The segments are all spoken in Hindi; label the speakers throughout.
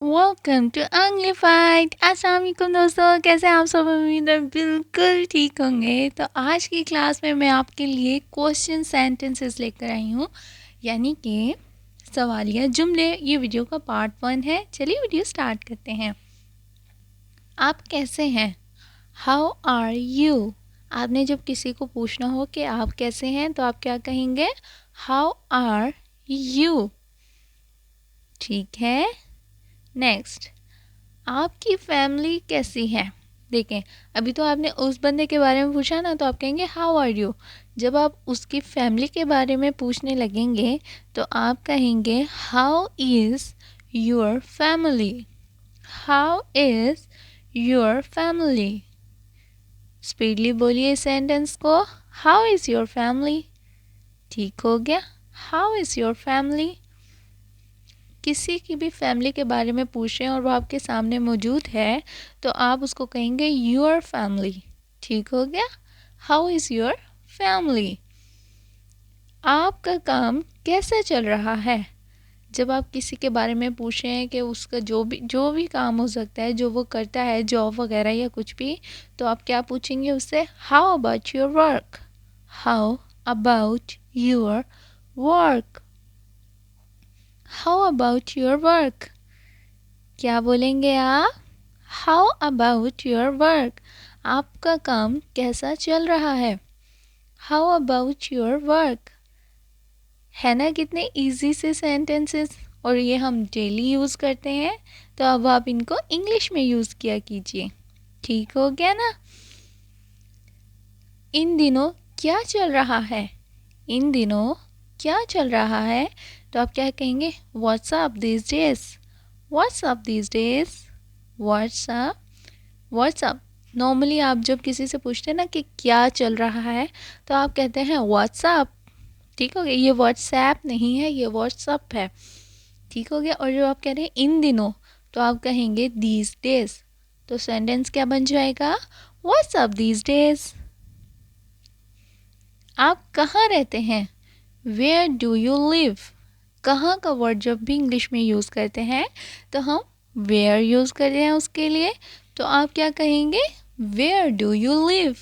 Speaker 1: Welcome to अंग्लिफाइड। अस्सलाम वालेकुम दोस्तों, कैसे हैं आप सब? उम्मीद है बिल्कुल ठीक होंगे। तो आज की क्लास में मैं आपके लिए क्वेश्चन सेंटेंसेस लेकर आई हूँ, यानी कि सवालिया जुमले। ये वीडियो का पार्ट 1 है। चलिए वीडियो स्टार्ट करते हैं। आप कैसे हैं? How are you. आपने जब किसी को पूछना हो कि आप कैसे हैं तो आप क्या कहेंगे? How are you. ठीक है। नेक्स्ट, आपकी फैमिली कैसी है? देखें, अभी तो आपने उस बंदे के बारे में पूछा ना, तो आप कहेंगे हाउ आर यू। जब आप उसकी फैमिली के बारे में पूछने लगेंगे तो आप कहेंगे how is your family. How is your family. Speedily बोलिए सेंटेंस को। How is your family. ठीक हो गया। How is your family. किसी की भी फैमिली के बारे में पूछें और वो आपके सामने मौजूद है तो आप उसको कहेंगे योर फैमिली। ठीक हो गया। How is your family. आपका काम कैसा चल रहा है? जब आप किसी के बारे में पूछें कि उसका जो भी काम हो सकता है, जो वो करता है, जॉब वगैरह या कुछ भी, तो आप क्या पूछेंगे उससे? How about your work. How about your work. How about your work. क्या बोलेंगे आप? How about your work. आपका काम कैसा चल रहा है? How about your work. है ना कितने इजी से सेंटेंसेस, और ये हम डेली यूज़ करते हैं। तो अब आप इनको इंग्लिश में यूज़ किया कीजिए। ठीक हो गया ना? इन दिनों क्या चल रहा है? इन दिनों क्या चल रहा है? तो आप क्या कहेंगे? What's up these days. What's up these days. What's up. What's up. Normally आप जब किसी से पूछते हैं ना कि क्या चल रहा है, तो आप कहते हैं व्हाट्सअप। ठीक हो गया। ये व्हाट्सएप नहीं है, ये व्हाट्सअप है। ठीक हो गया। और जो आप कह रहे हैं इन दिनों, तो आप कहेंगे दीज डेज। तो सेंटेंस क्या बन जाएगा? What's up these days. आप कहाँ रहते हैं? Where do you live. कहाँ का वर्ड जब भी इंग्लिश में यूज़ करते हैं तो हम वेयर यूज़ करते हैं उसके लिए। तो आप क्या कहेंगे? Where do you live.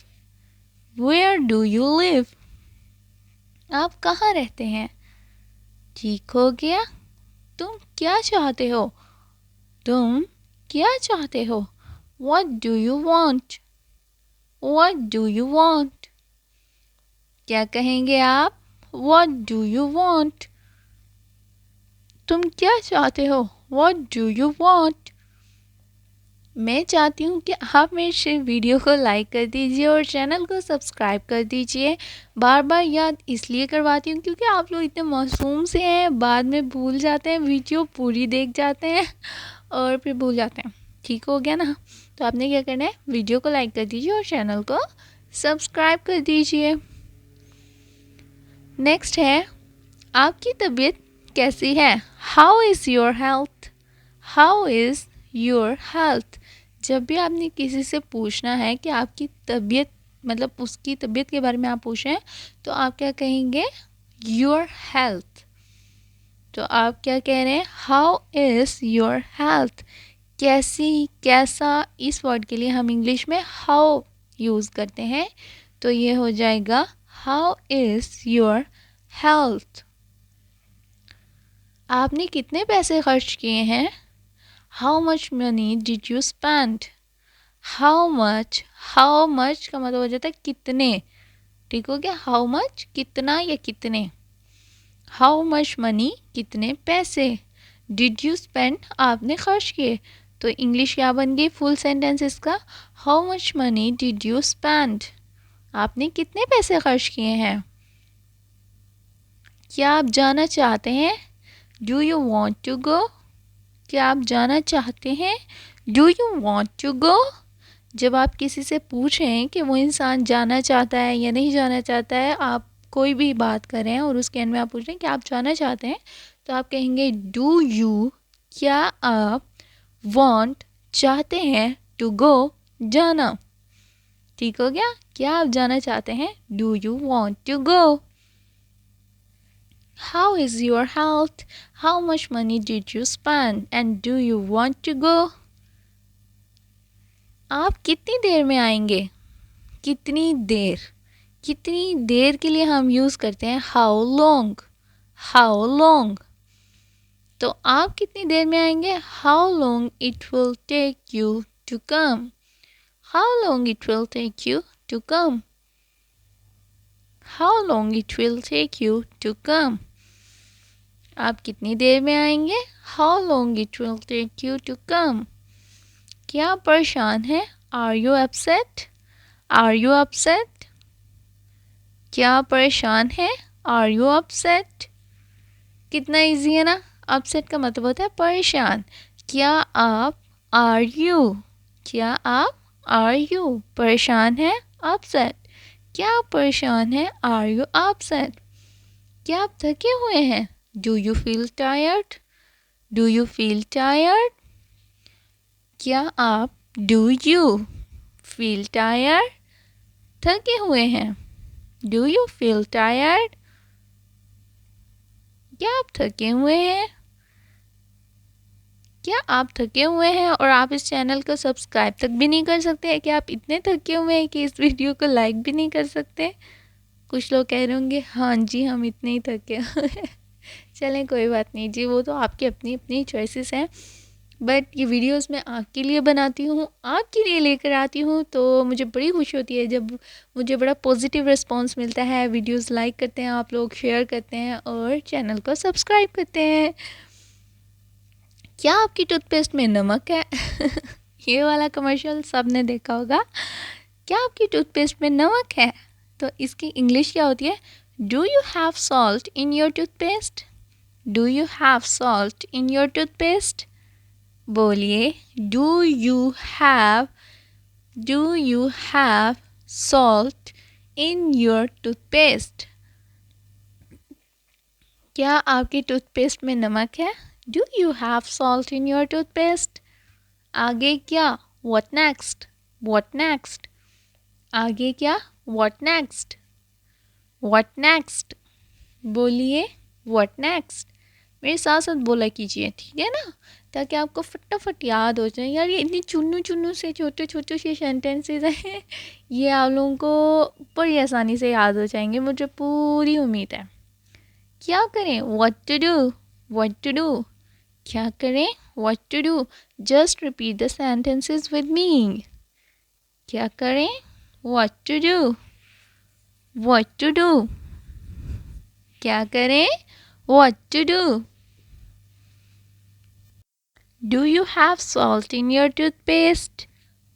Speaker 1: Where do you live. आप कहाँ रहते हैं? ठीक हो गया। तुम क्या चाहते हो? तुम क्या चाहते हो? What do you want? What do you want? क्या कहेंगे आप? What do you want? तुम क्या चाहते हो? What do you want? मैं चाहती हूँ कि आप मेरे वीडियो को लाइक कर दीजिए और चैनल को सब्सक्राइब कर दीजिए। बार बार याद इसलिए करवाती हूँ क्योंकि आप लोग इतने मासूम से हैं, बाद में भूल जाते हैं, वीडियो पूरी देख जाते हैं और फिर भूल जाते हैं। ठीक हो गया ना? तो आपने क्या करना है? वीडियो को लाइक कर दीजिए और चैनल को सब्सक्राइब कर दीजिए। नेक्स्ट है, आपकी तबीयत कैसी है? How is your health. How is your health. जब भी आपने किसी से पूछना है कि आपकी तबीयत, मतलब उसकी तबीयत के बारे में आप पूछें, तो आप क्या कहेंगे? Your health. तो आप क्या कह रहे हैं? How is your health. कैसी, कैसा, इस वर्ड के लिए हम इंग्लिश में हाउ यूज़ करते हैं। तो ये हो जाएगा हाउ इज़ योर हेल्थ। आपने कितने पैसे खर्च किए हैं? How much money did you spend. How much का मतलब हो जाता है कितने। ठीक हो गया। हाउ मच कितना या कितने। हाउ मच मनी कितने पैसे। डिड यू स्पेंड आपने खर्च किए। तो इंग्लिश क्या बन गई फुल सेंटेंस इसका? How much money did you spend. आपने कितने पैसे खर्च किए हैं। क्या आप जाना चाहते हैं? Do you want to go. क्या आप जाना चाहते हैं? Do you want to go. जब आप किसी से पूछें कि वो इंसान जाना चाहता है या नहीं जाना चाहता है, आप कोई भी बात करें और उसके एंड में आप पूछ रहे हैं कि आप जाना चाहते हैं, तो आप कहेंगे डू यू। क्या आप वॉन्ट चाहते हैं टू गो जाना। ठीक हो गया। क्या आप जाना चाहते हैं? Do you want to go. How is your health? How much money did you spend? And do you want to go? आप कितनी देर में आएंगे? कितनी देर, कितनी देर के लिए हम यूज़ करते हैं हाउ लॉन्ग, हाउ लॉन्ग। तो आप कितनी देर में आएंगे? How long it will take you to come, how long it will take you to come, how long it will take you to come. आप कितनी देर में आएंगे? How long it will take you to come. क्या परेशान है? Are you upset, are you upset. क्या परेशान है? Are you upset. कितना इजी है ना। अपसेट का मतलब होता है परेशान। क्या आप, आर यू, क्या आप, आर यू परेशान है? अपसेट। क्या आप परेशान है? Are you upset. क्या आप थके हुए हैं? Do you feel tired, do you feel tired. क्या आप, डू यू फील टायर्ड, थके हुए हैं? Do you feel tired. क्या आप थके हुए हैं? क्या आप थके हुए हैं और आप इस चैनल को सब्सक्राइब तक भी नहीं कर सकते हैं? क्या आप इतने थके हुए हैं कि इस वीडियो को लाइक भी नहीं कर सकते? कुछ लोग कह रहे होंगे हाँ जी हम इतने ही थके हुए हैं। चलें कोई बात नहीं जी, वो तो आपकी अपनी अपनी चॉइसेस हैं। बट ये वीडियोस मैं आपके लिए बनाती हूँ, आपके लिए लेकर आती हूँ, तो मुझे बड़ी खुशी होती है जब मुझे बड़ा पॉजिटिव रिस्पांस मिलता है। वीडियोस लाइक करते हैं आप लोग, शेयर करते हैं और चैनल को सब्सक्राइब करते हैं। क्या आपकी टूथपेस्ट में नमक है? ये वाला कमर्शियल सबने देखा होगा। क्या आपकी टूथपेस्ट में नमक है? तो इसकी इंग्लिश क्या होती है? Do you have salt in your toothpaste, do you have salt in your toothpaste. बोलिए, do you have salt in your toothpaste. क्या आपकी टूथपेस्ट में नमक है? Do you have salt in your toothpaste. आगे क्या? What next, what next. आगे क्या? What next, what next. बोलिए, व्हाट नेक्स्ट। मेरे साथ साथ बोला कीजिए, ठीक है ना, ताकि आपको फटाफट याद हो जाए। यार ये इतनी चुन्नू चुन्नू से छोटे छोटे से सेंटेंसेस हैं, ये आप लोगों को बड़ी आसानी से याद हो जाएंगे, मुझे पूरी उम्मीद है। क्या करें? What to do, what to do. क्या करें? What to do. Just repeat the sentences with me. क्या करें? What to do, what to do. क्या करें? What to do. Do you have salt in your toothpaste?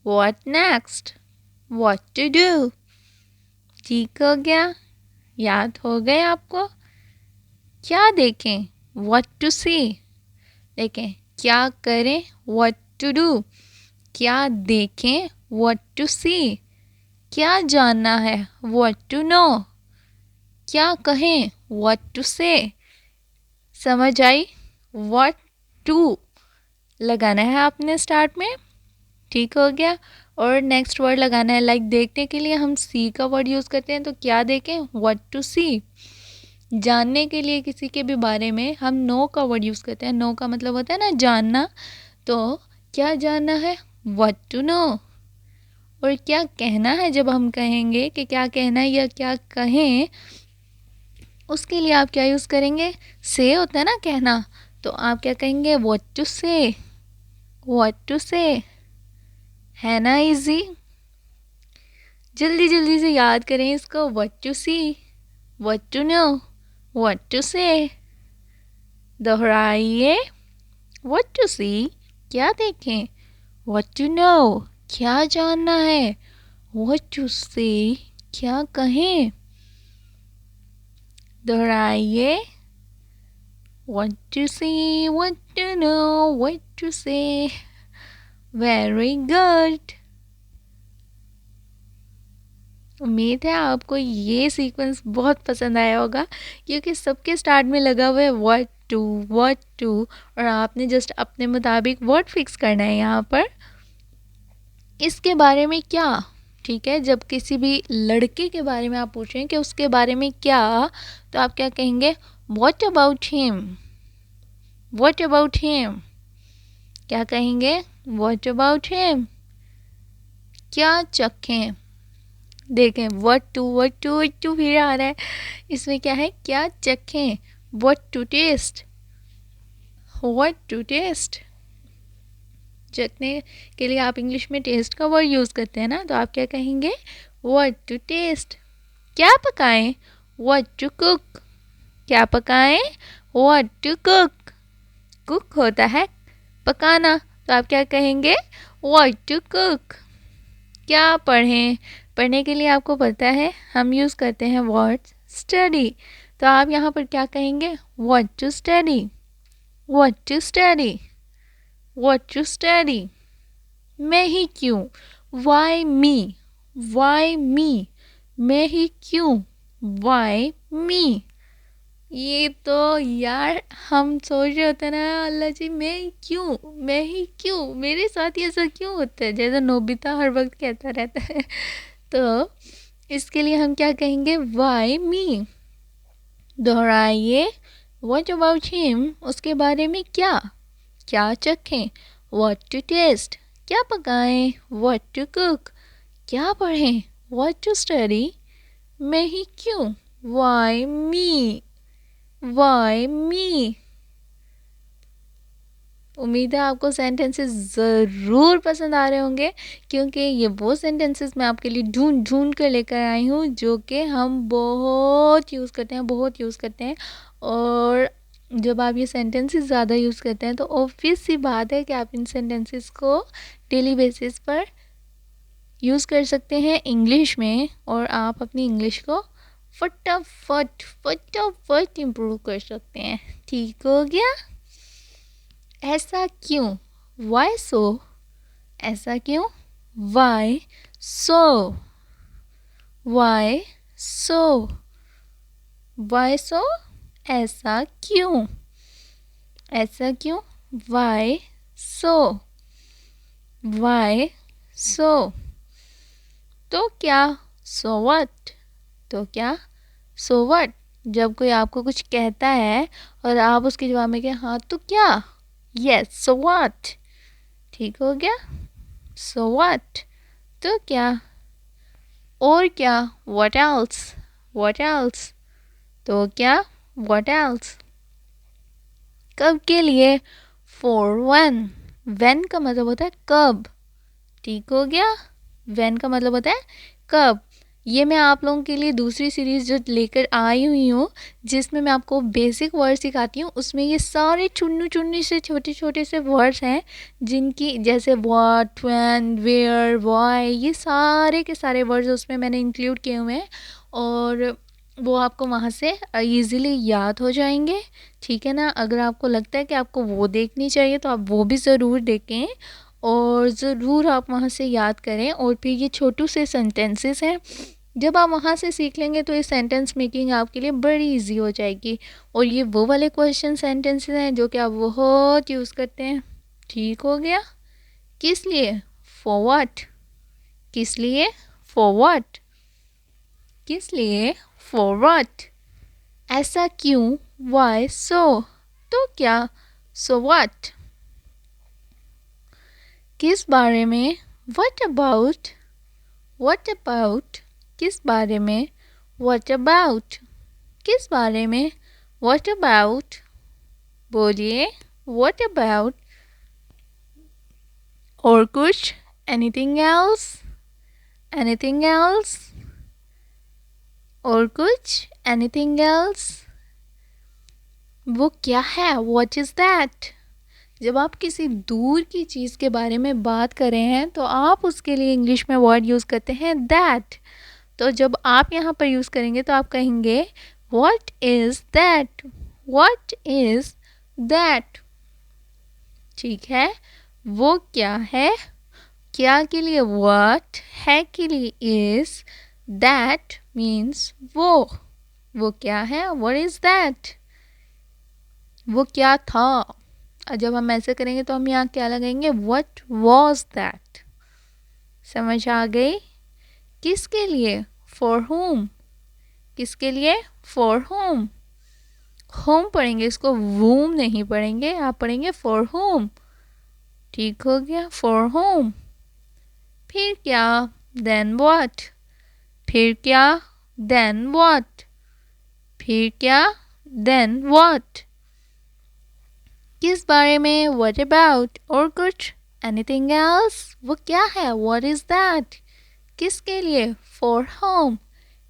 Speaker 1: What next? What to do? ठीक हो गया? याद हो गए आपको? क्या देखें? What to see? देखें। क्या करें? What to do? क्या देखें? What to see? क्या जानना है? What to know? क्या कहें? What to say? समझ आई? What to लगाना है आपने स्टार्ट में, ठीक हो गया। और नेक्स्ट वर्ड लगाना है। लाइक देखने के लिए हम सी का वर्ड यूज़ करते हैं, तो क्या देखें? व्हाट टू सी। जानने के लिए किसी के भी बारे में हम नो का वर्ड यूज़ करते हैं। नो का मतलब होता है ना जानना, तो क्या जानना है? What to know. और क्या कहना है, जब हम कहेंगे कि क्या कहना है या क्या कहें, उसके लिए आप क्या यूज़ करेंगे? से होता है ना कहना, तो आप क्या कहेंगे? व्हाट टू से, व्हाट टू से। है ना इजी? जल्दी जल्दी से याद करें इसको। What to see, what to know, what to say. दोहराइए। व्हाट टू सी क्या देखें, व्हाट टू नो क्या जानना है, व्हाट टू से क्या कहें। दोहराइए। What to see, what to know, what to say. Very good. उम्मीद है आपको ये सीक्वेंस बहुत पसंद आया होगा, क्योंकि सबके स्टार्ट में लगा हुआ है व्हाट टू, और आपने जस्ट अपने मुताबिक वर्ड फिक्स करना है यहाँ पर। इसके बारे में क्या, ठीक है, जब किसी भी लड़के के बारे में आप पूछें कि उसके बारे में क्या, तो आप क्या कहेंगे? What about him? What about him? क्या कहेंगे? What about him? क्या चखें? देखें what to फिर आ रहा है. इसमें क्या है? क्या चखें? What to taste? What to taste? चखने के लिए आप इंग्लिश में टेस्ट का वर्ड यूज़ करते हैं ना, तो आप क्या कहेंगे? What to taste? क्या पकाएं? What to cook? क्या पकाएं? What to cook? कुक होता है पकाना, तो आप क्या कहेंगे? What to cook? क्या पढ़ें? पढ़ने के लिए आपको पता है हम यूज़ करते हैं वर्ड स्टडी, तो आप यहाँ पर क्या कहेंगे? What to study? What to study? What to study? मैं ही क्यों? Why me? Why me? मैं ही क्यों? Why me? ये तो यार हम सोच रहे होते हैं ना, अल्लाह जी मैं ही क्यों, मेरे साथ ये ऐसा क्यों होता है, जैसे नोबिता हर वक्त कहता रहता है. तो इसके लिए हम क्या कहेंगे? Why me? दोहराइए. What about him? उसके बारे में क्या चखें? What to taste? क्या पकाएं? What to cook? क्या पढ़ें? What to study? मैं ही क्यों? Why me? Why me? उम्मीद है आपको सेंटेंसेस ज़रूर पसंद आ रहे होंगे, क्योंकि ये वो सेंटेंसेस मैं आपके लिए ढूंढ कर लेकर आई हूँ जो कि हम बहुत यूज़ करते हैं. और जब आप ये सेंटेंसेस ज़्यादा यूज़ करते हैं तो ऑब्वियस सी बात है कि आप इन सेंटेंसेस को डेली बेसिस पर यूज़ कर सकते हैं इंग्लिश में, और आप अपनी इंग्लिश को फटाफट इम्प्रूव कर सकते हैं. ठीक हो गया? ऐसा क्यों? Why so? ऐसा क्यों? Why so? Why so? Why so? ऐसा क्यों? ऐसा क्यों? Why so? Why so? तो क्या? So what? तो क्या? So what? जब कोई आपको कुछ कहता है और आप उसके जवाब में क्या? हाँ तो क्या? Yes, so what? ठीक हो गया? So what? तो क्या? और क्या? What else? What else? तो क्या? What else? कब के लिए? For when. When का मतलब होता है कब. ठीक हो गया? When का मतलब होता है कब. ये मैं आप लोगों के लिए दूसरी सीरीज़ जो लेकर आई हुई हूँ, जिसमें मैं आपको बेसिक वर्ड सिखाती हूँ, उसमें ये सारे चुन्नी से छोटे से वर्ड्स हैं, जिनकी जैसे व्हाट, व्हेन, वेयर, व्हाई, ये सारे के सारे वर्ड्स उसमें मैंने इंक्लूड किए हुए हैं, और वो आपको वहाँ से ईज़िली याद हो जाएंगे. ठीक है ना? अगर आपको लगता है कि आपको वो देखनी चाहिए तो आप वो भी ज़रूर देखें, और ज़रूर आप वहाँ से याद करें. और फिर ये छोटू से सेंटेंसेस हैं, जब आप वहाँ से सीख लेंगे तो ये सेंटेंस मेकिंग आपके लिए बड़ी इजी हो जाएगी. और ये वो वाले क्वेश्चन सेंटेंसेस हैं जो कि आप बहुत यूज़ करते हैं. ठीक हो गया? किस लिए? For what. किस लिए? For what. किस लिए? For what. ऐसा क्यों? वाई सो. तो क्या? So what. किस बारे में? What about. What about. किस बारे में? What about? किस बारे में? What about? बोलिए. What about? और कुछ? Anything else? Anything else? और कुछ? Anything else? वो क्या है? What is that? जब आप किसी दूर की चीज़ के बारे में बात कर रहे हैं तो आप उसके लिए इंग्लिश में वर्ड यूज़ करते हैं that. तो जब आप यहाँ पर यूज़ करेंगे तो आप कहेंगे What is that? What is that? ठीक है? वो क्या है? क्या के लिए what, है के लिए is, that means वो क्या है? What is that? वो क्या था? और जब हम ऐसे करेंगे तो हम यहाँ क्या लगाएंगे? What was that? समझ आ गई? किसके लिए? For whom. किसके लिए? For whom. होम पढ़ेंगे, इसको वूम नहीं पढ़ेंगे, आप पढ़ेंगे फॉर होम। ठीक हो गया, फॉर होम। फिर क्या, देन व्हाट। फिर क्या, देन व्हाट। फिर क्या, देन व्हाट। किस बारे में, व्हाट अबाउट, और कुछ, एनीथिंग एल्स, वो क्या है, व्हाट इज दैट, किसके लिए, फॉर होम।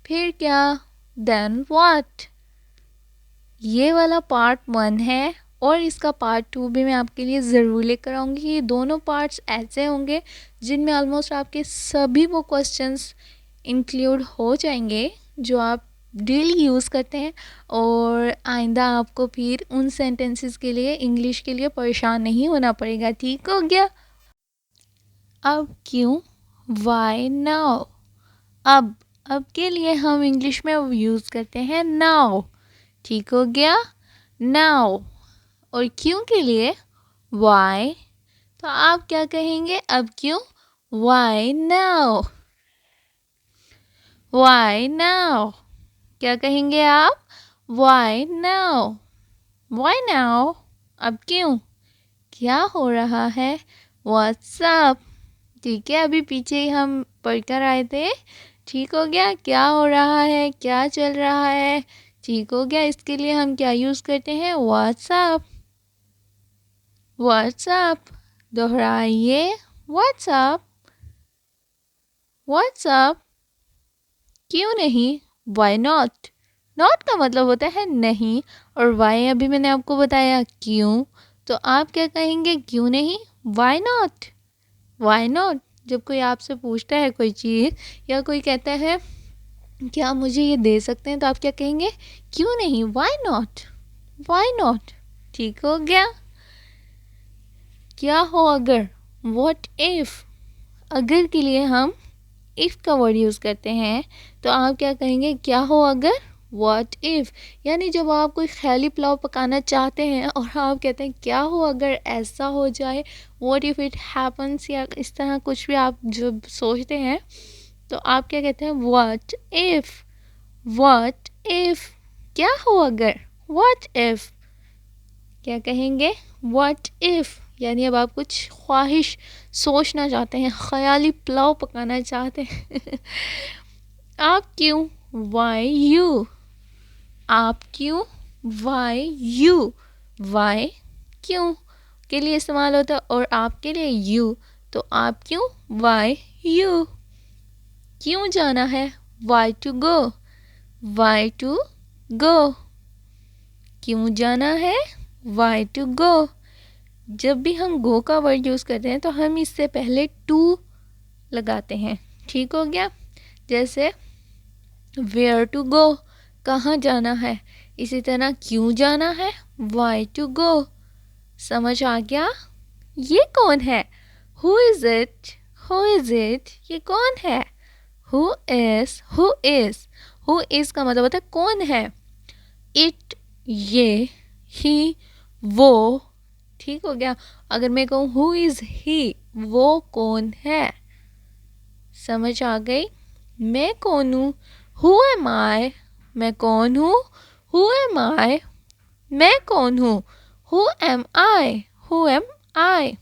Speaker 1: फिर क्या, देन व्हाट। ये वाला पार्ट 1 है और इसका पार्ट 2 भी मैं आपके लिए ज़रूर लेकर आऊँगी। ये दोनों पार्ट्स ऐसे होंगे जिनमें ऑलमोस्ट आपके सभी वो क्वेश्चंस इंक्लूड हो जाएंगे जो आप डेली यूज़ करते हैं, और आइंदा आपको फिर उन सेंटेंसेस के लिए, इंग्लिश के लिए परेशान नहीं होना पड़ेगा। ठीक हो गया। अब क्यों, वाई, नाउ। अब के लिए हम इंग्लिश में यूज़ करते हैं नाउ। ठीक हो गया, नाउ। और क्यों के लिए वाई, तो आप क्या कहेंगे, अब क्यों, वाई नाउ। वाई नाउ, क्या कहेंगे आप, वाई नाउ। वाई नाउ, अब क्यों, क्या हो रहा है, व्हाट्स अप। ठीक है, अभी पीछे ही हम पढ़कर आए थे। ठीक हो गया, क्या हो रहा है, क्या चल रहा है। ठीक हो गया, इसके लिए हम क्या यूज़ करते हैं, व्हाट्स अप। व्हाट्स अप, दोहराइए, व्हाट्स अप। व्हाट्स अप, क्यों नहीं, वाई नॉट। नॉट का मतलब होता है नहीं, और वाई अभी मैंने आपको बताया क्यों, तो आप क्या कहेंगे, क्यों नहीं, वाई नॉट। वाई नॉट, जब कोई आपसे पूछता है कोई चीज़, या कोई कहता है क्या मुझे ये दे सकते हैं, तो आप क्या कहेंगे, क्यों नहीं, वाई नॉट। Why not. ठीक हो गया। क्या हो अगर, व्हाट इफ़। अगर के लिए हम इफ़ का वर्ड यूज़ करते हैं, तो आप क्या कहेंगे, क्या हो अगर, व्हाट इफ़। यानी जब आप कोई ख्याली पुलाव पकाना चाहते हैं और आप कहते हैं क्या हो अगर ऐसा हो जाए, व्हाट इफ़ इट हैपन्स, या इस तरह कुछ भी आप जब सोचते हैं, तो आप क्या कहते हैं, व्हाट इफ़। व्हाट इफ़, क्या हो अगर, व्हाट इफ़। क्या कहेंगे, व्हाट इफ़। यानी अब आप कुछ ख्वाहिश सोचना चाहते हैं, ख्याली पुलाव पकाना चाहते हैं। आप क्यों, वाई यू। आप क्यों, वाई यू। वाई, क्यों के लिए इस्तेमाल होता है, और आपके लिए यू, तो आप क्यों, वाई यू। क्यों जाना है, why to go. Why to go, क्यों जाना है, वाई टू गो। जब भी हम गो का वर्ड यूज़ करते हैं तो हम इससे पहले टू लगाते हैं। ठीक हो गया। जैसे वेयर टू गो, कहाँ जाना है। इसी तरह क्यों जाना है, वाई टू गो। समझ आ गया। ये कौन है, who is it. Who is it, ये कौन है। Who is, who is. Who is का मतलब होता है कौन है। इट, ये, ही, वो। ठीक हो गया। अगर मैं कहूँ हु इज़ ही, वो कौन है। समझ आ गई। मैं कौन हूँ, हु एम आई। मैं कौन हूँ, हु एम आई। मैं कौन हूँ, who am I. Who am I.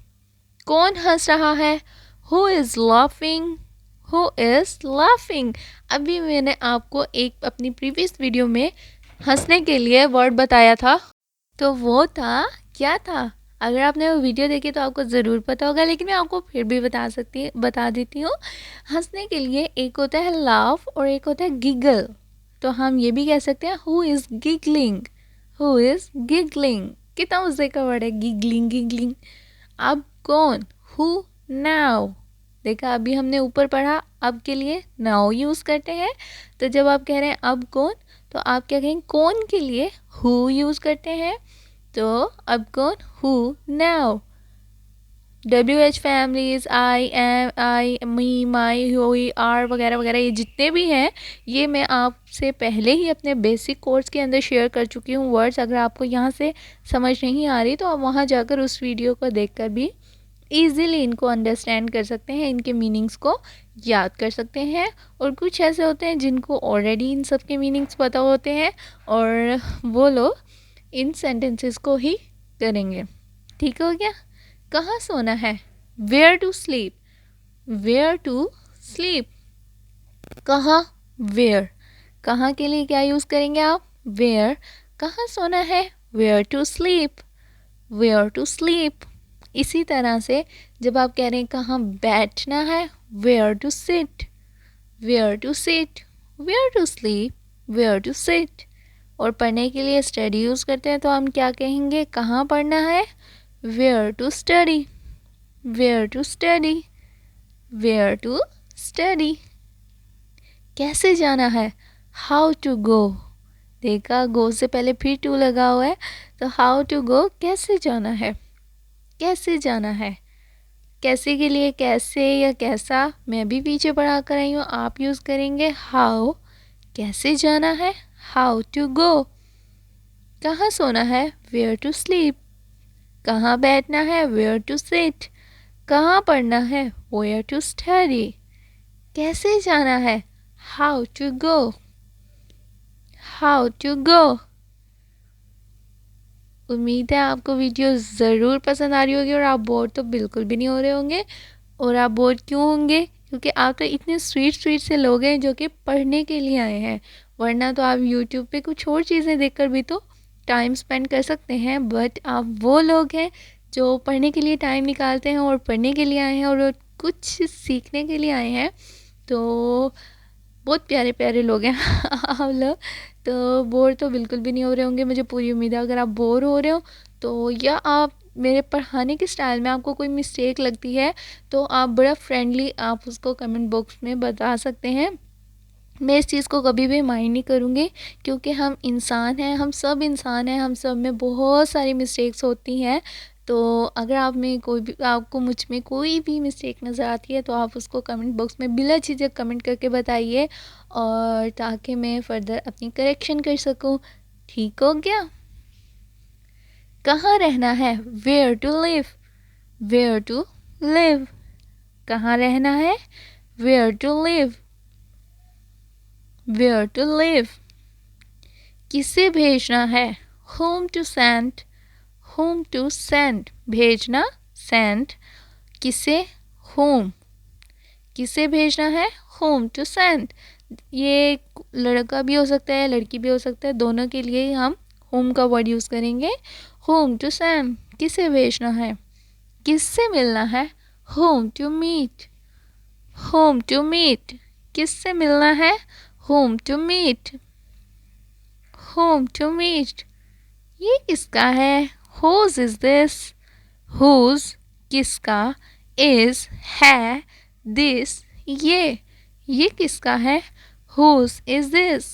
Speaker 1: कौन हंस रहा है, who is laughing. Who is laughing. अभी मैंने आपको एक अपनी प्रीवियस वीडियो में हंसने के लिए वर्ड बताया था, तो वो था, क्या था। अगर आपने वो वीडियो देखी तो आपको ज़रूर पता होगा, लेकिन मैं आपको फिर भी बता देती हूँ। हंसने के लिए एक होता है लाफ और एक होता है गिगल। तो हम ये भी कह सकते हैं who is giggling. Who is giggling, कितना मज़े का वर्ड है, गिगलिंग, गिगलिंग। अब कौन, हु, नाउ। देखा, अभी हमने ऊपर पढ़ा, अब के लिए नाउ यूज़ करते हैं। तो जब आप कह रहे हैं अब कौन, तो आप क्या कहेंगे, कौन के लिए हु यूज़ करते हैं। तो अब कौन, who, now. WH families, I, am, I, me, my, हुई, आर वगैरह वगैरह, ये जितने भी हैं, ये मैं आपसे पहले ही अपने बेसिक कोर्स के अंदर शेयर कर चुकी हूँ वर्ड्स। अगर आपको यहाँ से समझ नहीं आ रही तो आप वहाँ जाकर उस वीडियो को देखकर भी ईज़िली इनको अंडरस्टैंड कर सकते हैं, इनके मीनिंग्स को याद कर सकते हैं। और कुछ ऐसे होते हैं जिनको ऑलरेडी इन सब के मीनिंग्स पता होते हैं, और वो लोग इन सेंटेंसेस को ही करेंगे। ठीक हो गया। कहाँ सोना है, where to sleep, where to sleep. कहाँ, वेयर, कहाँ के लिए क्या यूज़ करेंगे आप, वेयर। कहाँ सोना है, where to sleep, where to sleep. इसी तरह से जब आप कह रहे हैं कहाँ बैठना है, where to sit, where to sit, where to sleep, where to sit. और पढ़ने के लिए स्टडी यूज़ करते हैं तो हम क्या कहेंगे, कहाँ पढ़ना है, where to study, where to study, where to study. कैसे जाना है, हाउ टू गो। देखा, गो से पहले फिर टू लगा हुआ है, तो हाउ टू गो, कैसे जाना है, कैसे जाना है। कैसे के लिए कैसे या कैसा मैं भी पीछे पढ़ा कर आई हूँ, आप यूज़ करेंगे हाउ। कैसे जाना है, हाउ टू गो। कहाँ सोना है, वेयर टू स्लीप। कहाँ बैठना है, वेयर टू सिट। कहाँ पढ़ना है, वेयर टू स्टडी। कैसे जाना है, how to go, how to go. उम्मीद है आपको वीडियो ज़रूर पसंद आ रही होगी और आप बोर तो बिल्कुल भी नहीं हो रहे होंगे। और आप बोर क्यों होंगे, क्योंकि आप तो इतने स्वीट स्वीट से लोग हैं जो कि पढ़ने के लिए आए हैं। वरना तो आप यूट्यूब पे कुछ और चीज़ें देखकर भी तो टाइम स्पेंड कर सकते हैं, बट आप वो लोग हैं जो पढ़ने के लिए टाइम निकालते हैं और पढ़ने के लिए आए हैं और कुछ सीखने के लिए आए हैं। तो बहुत प्यारे प्यारे लोग हैं आप लोग। तो बोर तो बिल्कुल भी नहीं हो रहे होंगे, मुझे पूरी उम्मीद है। अगर आप बोर हो रहे हो तो, या आप मेरे पढ़ाने के स्टाइल में आपको कोई मिस्टेक लगती है, तो आप बड़ा फ्रेंडली आप उसको कमेंट बॉक्स में बता सकते हैं। मैं इस चीज़ को कभी भी माइंड नहीं करूँगी, क्योंकि हम इंसान हैं, हम सब इंसान हैं, हम सब में बहुत सारी मिस्टेक्स होती हैं। तो अगर आप में कोई भी, आपको मुझ में कोई भी मिस्टेक नज़र आती है तो आप उसको कमेंट बॉक्स में बिला झिझक कमेंट करके बताइए, और ताकि मैं फर्दर अपनी करेक्शन कर सकूं। ठीक हो गया। कहाँ रहना है, where to live, where to live. कहाँ रहना है, where to live, where to live. किसे भेजना है, whom to send, whom to send। भेजना, send। किसे, whom। किसे भेजना है, whom to send। ये लड़का भी हो सकता है, लड़की भी हो सकता है, दोनों के लिए हम whom का वर्ड यूज़ करेंगे। whom to send, किसे भेजना है। किससे मिलना है, whom to meet, whom to meet। किससे मिलना है, whom to meet, whom to meet। ये किसका है, whose is this, whose किसका, is है, this ये किसका है, whose is this,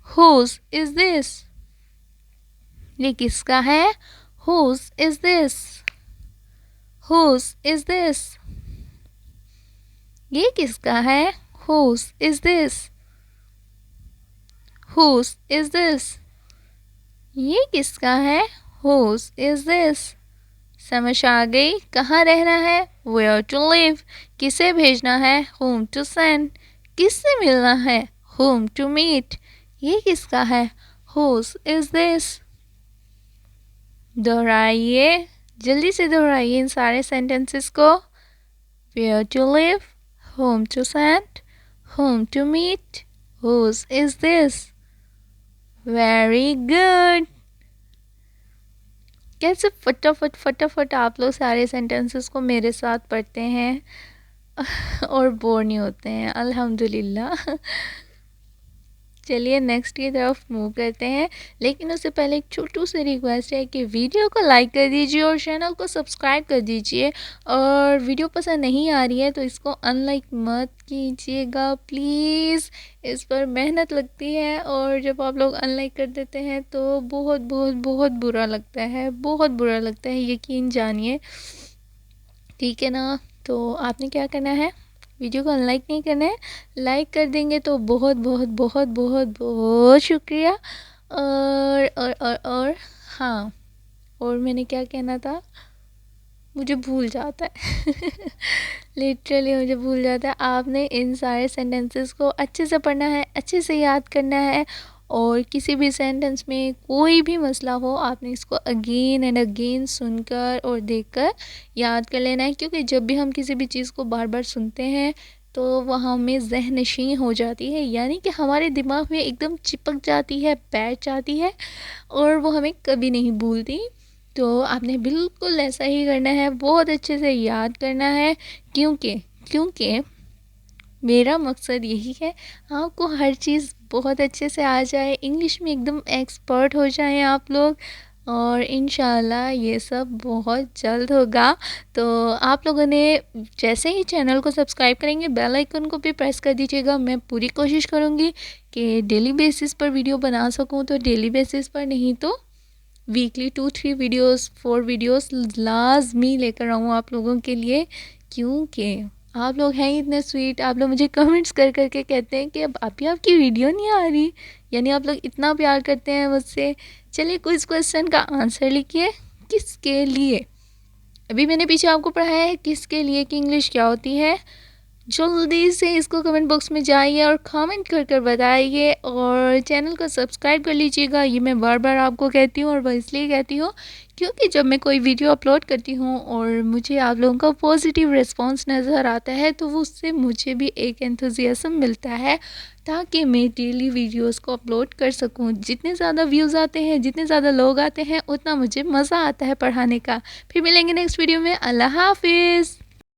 Speaker 1: whose is this। ये किसका है, whose is this, whose is this। ये किसका है, whose is this, whose is this। ये किसका है, whose is this। समझ आ गई। कहाँ रहना है, where to live। किसे भेजना है, whom to send। किससे मिलना है, whom to meet। ये किसका है, whose is this। दोहराइए, जल्दी से दोहराइए इन सारे सेंटेंसेस को। where to live, whom to send, whom to meet, whose is this। Very good. कैसे फटाफट फटाफट आप लोग सारे सेंटेंसेस को मेरे साथ पढ़ते हैं और बोर नहीं होते हैं, अल्हम्दुलिल्लाह। चलिए नेक्स्ट की तरफ मूव करते हैं, लेकिन उससे पहले एक छोटू सी रिक्वेस्ट है कि वीडियो को लाइक कर दीजिए और चैनल को सब्सक्राइब कर दीजिए। और वीडियो पसंद नहीं आ रही है तो इसको अनलाइक मत कीजिएगा प्लीज़, इस पर मेहनत लगती है और जब आप लोग अनलाइक कर देते हैं तो बहुत बहुत बहुत बुरा लगता है, बहुत बुरा लगता है, यकीन जानिए। ठीक है ना। तो आपने क्या करना है, वीडियो को अनलाइक नहीं करना है, लाइक कर देंगे तो बहुत बहुत बहुत बहुत बहुत शुक्रिया। और हाँ, और मैंने क्या कहना था, मुझे भूल जाता है लिटरली मुझे भूल जाता है। आपने इन सारे सेंटेंसेस को अच्छे से पढ़ना है, अच्छे से याद करना है और किसी भी सेंटेंस में कोई भी मसला हो, आपने इसको अगेन एंड अगेन सुनकर और देखकर याद कर लेना है, क्योंकि जब भी हम किसी भी चीज़ को बार बार सुनते हैं तो वह हमें ज़हन नशीं हो जाती है, यानी कि हमारे दिमाग में एकदम चिपक जाती है, बैठ जाती है और वो हमें कभी नहीं भूलती। तो आपने बिल्कुल ऐसा ही करना है, बहुत अच्छे से याद करना है, क्योंकि क्योंकि मेरा मकसद यही है आपको हर चीज़ बहुत अच्छे से आ जाए, इंग्लिश में एकदम एक्सपर्ट हो जाएं आप लोग। और इंशाल्लाह ये सब बहुत जल्द होगा। तो आप लोगों ने जैसे ही चैनल को सब्सक्राइब करेंगे, बेल आइकन को भी प्रेस कर दीजिएगा। मैं पूरी कोशिश करूँगी कि डेली बेसिस पर वीडियो बना सकूँ, तो डेली बेसिस पर नहीं तो वीकली 2-3 वीडियोस 4 वीडियोस लाजमी लेकर आऊँ आप लोगों के लिए, क्योंकि आप लोग हैं इतने स्वीट। आप लोग मुझे कमेंट्स कर करके कहते हैं कि अब अभी आपकी वीडियो नहीं आ रही, यानी आप लोग इतना प्यार करते हैं मुझसे। चलिए कुछ क्वेश्चन का आंसर लिखिए। किसके लिए? अभी मैंने पीछे आपको पढ़ाया है किसके लिए की इंग्लिश क्या होती है। जल्दी से इसको कमेंट बॉक्स में जाइए और कमेंट कर कर बताइए, और चैनल को सब्सक्राइब कर लीजिएगा। ये मैं बार बार आपको कहती हूँ, और वह इसलिए कहती हूँ क्योंकि जब मैं कोई वीडियो अपलोड करती हूँ और मुझे आप लोगों का पॉजिटिव रिस्पांस नज़र आता है, तो वो उससे मुझे भी एक एंथुजियाज्म मिलता है, ताकि मैं डेली वीडियोस को अपलोड कर सकूं। जितने ज़्यादा व्यूज़ आते हैं, जितने ज़्यादा लोग आते हैं, उतना मुझे मज़ा आता है पढ़ाने का। फिर मिलेंगे नेक्स्ट वीडियो में। अल्लाह हाफिज़।